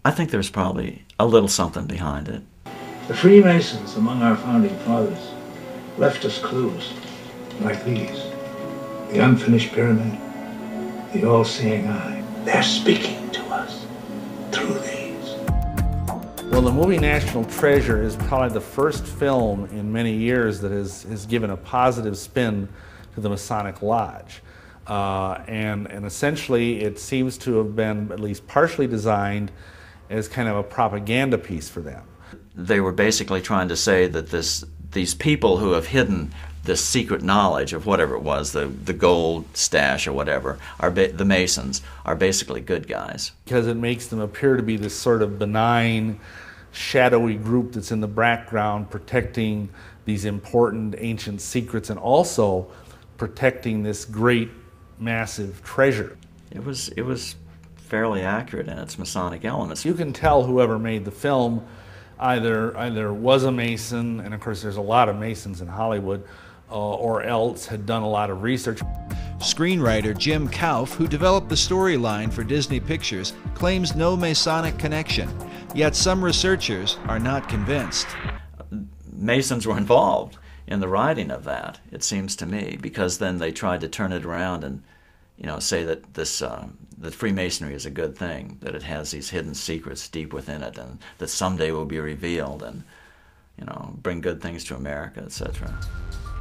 I think there's probably a little something behind it. The Freemasons among our founding fathers left us clues like these. The unfinished pyramid, the all-seeing eye. They're speaking to us through these. Well, the movie National Treasure is probably the first film in many years that has given a positive spin to the Masonic Lodge. And essentially it seems to have been at least partially designed as kind of a propaganda piece for them. They were basically trying to say that these people who have hidden this secret knowledge of whatever it was, the gold stash or whatever, the Masons, are basically good guys. Because it makes them appear to be this sort of benign, shadowy group that's in the background protecting these important ancient secrets and also protecting this great, massive treasure. It was fairly accurate in its Masonic elements. You can tell whoever made the film either was a Mason, and of course there's a lot of Masons in Hollywood, or else had done a lot of research. Screenwriter Jim Kauf, who developed the storyline for Disney Pictures, claims no Masonic connection, yet some researchers are not convinced. Masons were involved in the writing of that, it seems to me, because then they tried to turn it around and, you know, say that that Freemasonry is a good thing, that it has these hidden secrets deep within it, and that someday will be revealed, and, you know, bring good things to America, etc.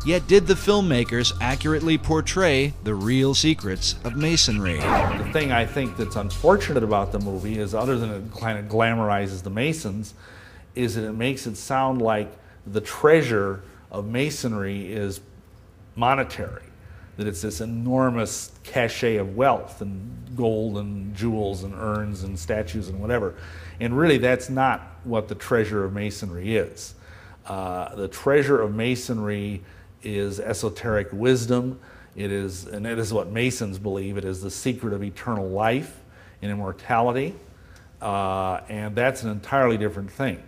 Yet did the filmmakers accurately portray the real secrets of Masonry? The thing I think that's unfortunate about the movie is, other than it kind of glamorizes the Masons, is that it makes it sound like the treasure of Masonry is monetary, that it's this enormous cachet of wealth and gold and jewels and urns and statues and whatever. And really that's not what the treasure of Masonry is. The treasure of Masonry is esoteric wisdom. It is what Masons believe. It is the secret of eternal life and immortality. And that's an entirely different thing.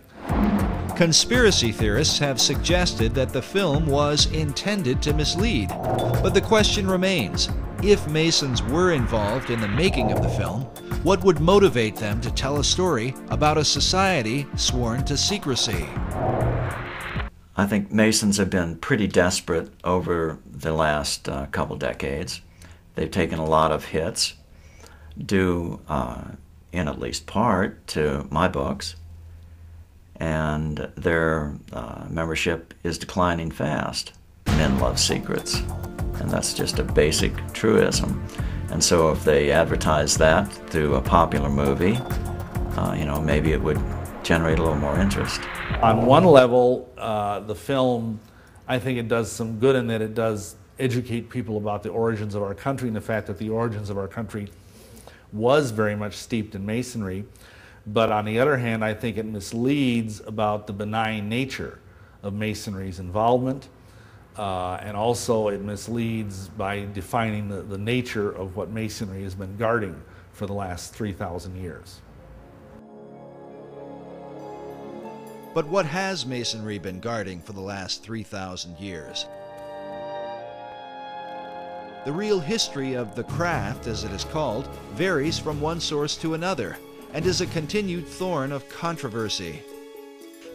Conspiracy theorists have suggested that the film was intended to mislead. But the question remains, if Masons were involved in the making of the film, what would motivate them to tell a story about a society sworn to secrecy? I think Masons have been pretty desperate over the last couple decades. They've taken a lot of hits, due in at least part to my books, and their membership is declining fast. Men love secrets, and that's just a basic truism. And so if they advertise that through a popular movie, you know, maybe it would generate a little more interest. On one level, the film, I think it does some good in that it does educate people about the origins of our country and the fact that the origins of our country was very much steeped in Masonry. But on the other hand, I think it misleads about the benign nature of Masonry's involvement, and also it misleads by defining the nature of what Masonry has been guarding for the last 3,000 years. But what has Masonry been guarding for the last 3,000 years? The real history of the craft, as it is called, varies from one source to another, and is a continued thorn of controversy.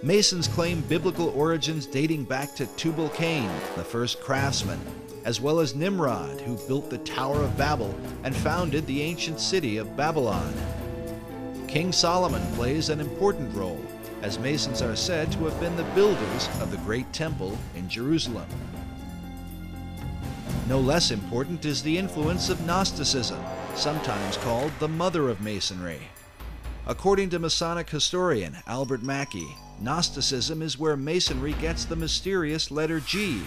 Masons claim biblical origins dating back to Tubal-Cain, the first craftsman, as well as Nimrod, who built the Tower of Babel and founded the ancient city of Babylon. King Solomon plays an important role, as Masons are said to have been the builders of the Great Temple in Jerusalem. No less important is the influence of Gnosticism, sometimes called the mother of Masonry. According to Masonic historian Albert Mackey, Gnosticism is where Masonry gets the mysterious letter G,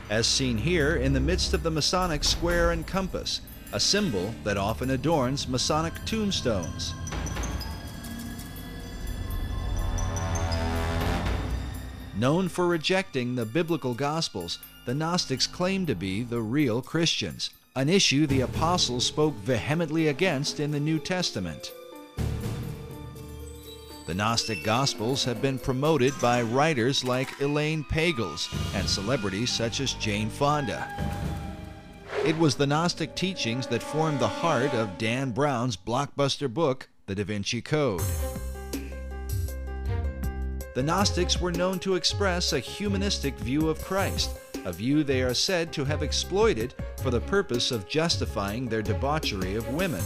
as seen here in the midst of the Masonic square and compass, a symbol that often adorns Masonic tombstones. Known for rejecting the biblical Gospels, the Gnostics claimed to be the real Christians, an issue the apostles spoke vehemently against in the New Testament. The Gnostic Gospels have been promoted by writers like Elaine Pagels and celebrities such as Jane Fonda. It was the Gnostic teachings that formed the heart of Dan Brown's blockbuster book, The Da Vinci Code. The Gnostics were known to express a humanistic view of Christ, a view they are said to have exploited for the purpose of justifying their debauchery of women.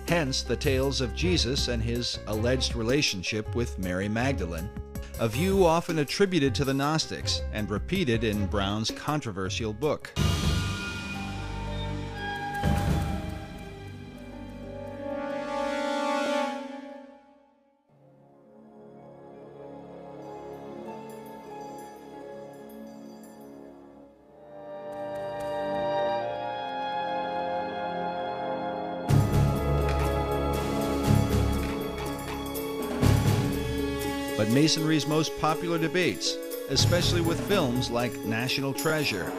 Hence the tales of Jesus and his alleged relationship with Mary Magdalene, a view often attributed to the Gnostics and repeated in Brown's controversial book. But Masonry's most popular debates, especially with films like National Treasure,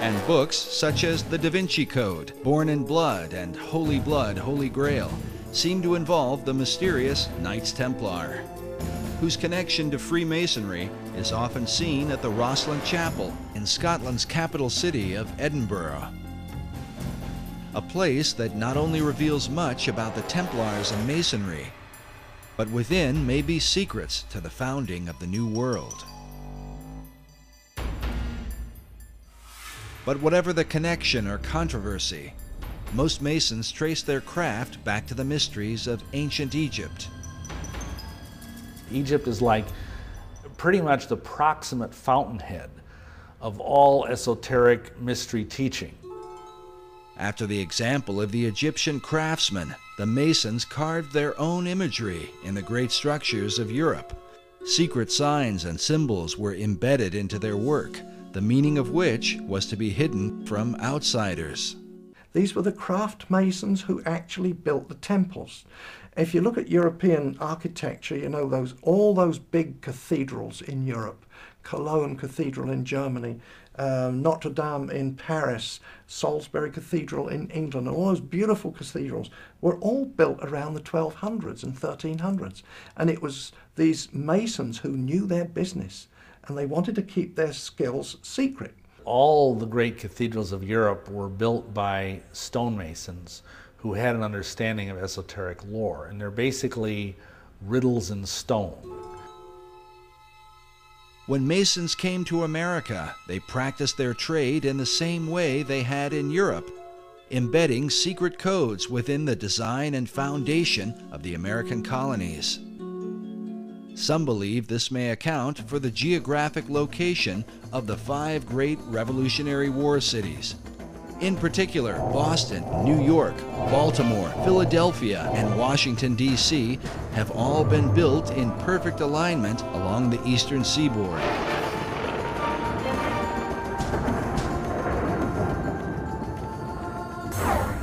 and books such as The Da Vinci Code, Born in Blood, and Holy Blood, Holy Grail, seem to involve the mysterious Knights Templar, whose connection to Freemasonry is often seen at the Rosslyn Chapel in Scotland's capital city of Edinburgh. A place that not only reveals much about the Templars and Masonry, but within may be secrets to the founding of the New World. But whatever the connection or controversy, most Masons trace their craft back to the mysteries of ancient Egypt. Egypt is like pretty much the proximate fountainhead of all esoteric mystery teaching. After the example of the Egyptian craftsmen, the Masons carved their own imagery in the great structures of Europe. Secret signs and symbols were embedded into their work, the meaning of which was to be hidden from outsiders. These were the craft masons who actually built the temples. If you look at European architecture, you know, all those big cathedrals in Europe, Cologne Cathedral in Germany, Notre Dame in Paris, Salisbury Cathedral in England, and all those beautiful cathedrals were all built around the 1200s and 1300s. And it was these masons who knew their business, and they wanted to keep their skills secret. All the great cathedrals of Europe were built by stonemasons who had an understanding of esoteric lore, and they're basically riddles in stone. When Masons came to America, they practiced their trade in the same way they had in Europe, embedding secret codes within the design and foundation of the American colonies. Some believe this may account for the geographic location of the 5 great Revolutionary War cities. In particular, Boston, New York, Baltimore, Philadelphia, and Washington, D.C. have all been built in perfect alignment along the eastern seaboard.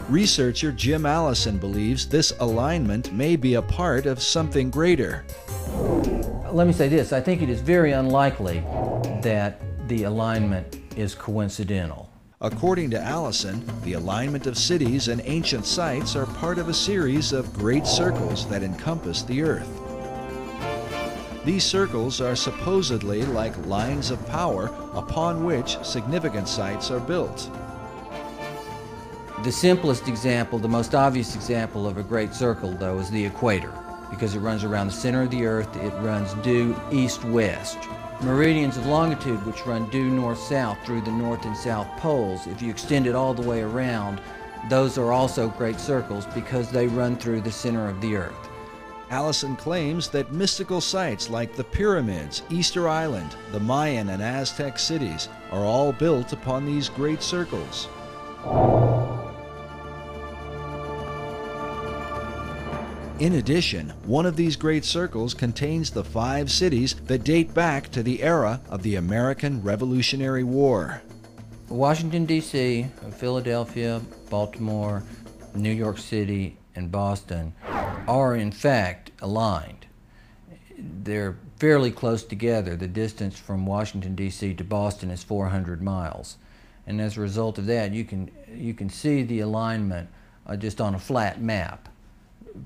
Researcher Jim Allison believes this alignment may be a part of something greater. Let me say this, I think it is very unlikely that the alignment is coincidental. According to Allison, the alignment of cities and ancient sites are part of a series of great circles that encompass the Earth. These circles are supposedly like lines of power upon which significant sites are built. The simplest example, the most obvious example of a great circle, though, is the equator, because it runs around the center of the Earth. It runs due east-west. Meridians of longitude, which run due north-south through the north and south poles, if you extend it all the way around, those are also great circles because they run through the center of the Earth. Allison claims that mystical sites like the pyramids, Easter Island, the Mayan and Aztec cities are all built upon these great circles. In addition, one of these great circles contains the 5 cities that date back to the era of the American Revolutionary War. Washington, D.C., Philadelphia, Baltimore, New York City, and Boston are in fact aligned. They're fairly close together. The distance from Washington, D.C. to Boston is 400 miles. And as a result of that, you can see the alignment just on a flat map,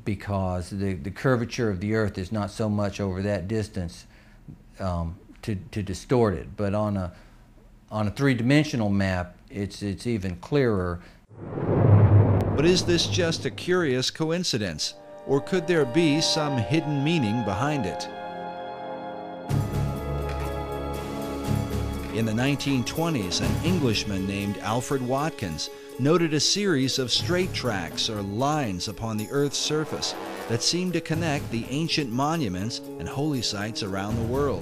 because the curvature of the Earth is not so much over that distance to distort it. But on a three-dimensional map, it's even clearer. But is this just a curious coincidence, or could there be some hidden meaning behind it? In the 1920s, an Englishman named Alfred Watkins noted a series of straight tracks or lines upon the Earth's surface that seemed to connect the ancient monuments and holy sites around the world.